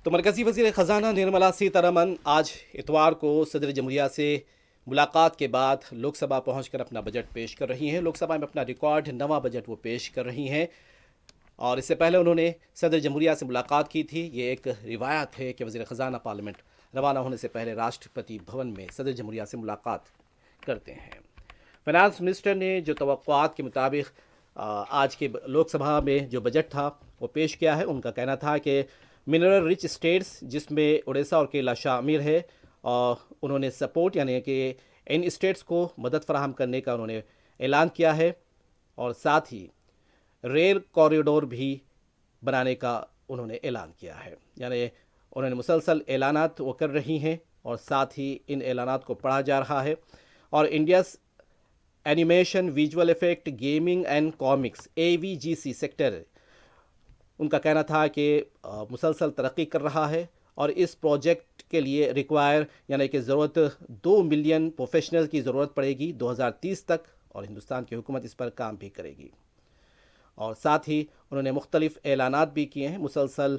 تو مرکزی وزیر خزانہ نرملا سیتارمن آج اتوار کو صدر جمہوریہ سے ملاقات کے بعد لوک سبھا پہنچ کر اپنا بجٹ پیش کر رہی ہیں۔ لوک سبھا میں اپنا ریکارڈ نواں بجٹ وہ پیش کر رہی ہیں، اور اس سے پہلے انہوں نے صدر جمہوریہ سے ملاقات کی تھی۔ یہ ایک روایت ہے کہ وزیر خزانہ پارلیمنٹ روانہ ہونے سے پہلے راشٹرپتی بھون میں صدر جمہوریہ سے ملاقات کرتے ہیں۔ فائنانس منسٹر نے جو توقعات کے مطابق آج کے لوک سبھا میں جو بجٹ تھا وہ پیش کیا ہے، ان کا کہنا تھا کہ منرل رچ اسٹیٹس جس میں اڑیسہ اور کیرلا شامل ہے، اور انہوں نے سپورٹ یعنی کہ ان اسٹیٹس کو مدد فراہم کرنے کا انہوں نے اعلان کیا ہے، اور ساتھ ہی ریل کوریڈور بھی بنانے کا انہوں نے اعلان کیا ہے۔ یعنی انہوں نے مسلسل اعلانات وہ کر رہی ہیں، اور ساتھ ہی ان اعلانات کو پڑھا جا رہا ہے۔ اور India's animation visual effect gaming and comics AVGC sector, ان کا کہنا تھا کہ مسلسل ترقی کر رہا ہے، اور اس پروجیکٹ کے لیے یعنی کہ ضرورت 2 ملین پروفیشنل کی ضرورت پڑے گی 2030 تک، اور ہندوستان کی حکومت اس پر کام بھی کرے گی۔ اور ساتھ ہی انہوں نے مختلف اعلانات بھی کیے ہیں، مسلسل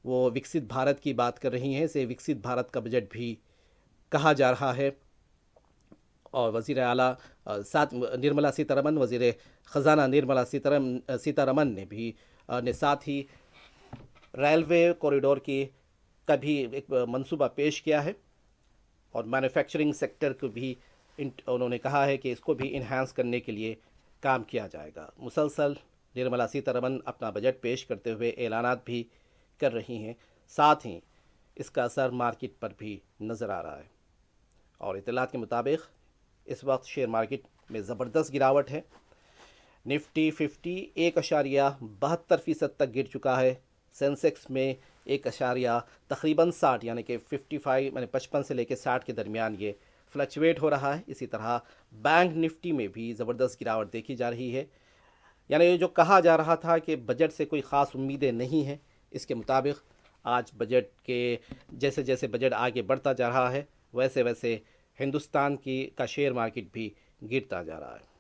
وہ وکست بھارت کی بات کر رہی ہیں، اسے وکست بھارت کا بجٹ بھی کہا جا رہا ہے۔ اور وزیر اعلیٰ نرملا سیتارمن، وزیر خزانہ نرملا سیتارمن نے ساتھ ہی ریلوے کوریڈور کا بھی ایک منصوبہ پیش کیا ہے، اور مینوفیکچرنگ سیکٹر کو بھی انہوں نے کہا ہے کہ اس کو بھی انہانس کرنے کے لیے کام کیا جائے گا۔ مسلسل نرملا سیتارمن اپنا بجٹ پیش کرتے ہوئے اعلانات بھی کر رہی ہیں، ساتھ ہی اس کا اثر مارکیٹ پر بھی نظر آ رہا ہے۔ اور اطلاعات کے مطابق اس وقت شیئر مارکیٹ میں زبردست گراوٹ ہے۔ نفٹی 50 1.72% تک گر چکا ہے۔ سینسیکس میں تقریباً 60 یعنی کہ 55 سے لے کے 60 کے درمیان یہ فلکچویٹ ہو رہا ہے۔ اسی طرح بینک نفٹی میں بھی زبردست گراوٹ دیکھی جا رہی ہے۔ یعنی جو کہا جا رہا تھا کہ بجٹ سے کوئی خاص امیدیں نہیں ہیں، اس کے مطابق آج بجٹ کے جیسے جیسے بجٹ آگے بڑھتا جا رہا ہے، ویسے ویسے ہندوستان کا شیئر مارکیٹ بھی گرتا جا رہا ہے۔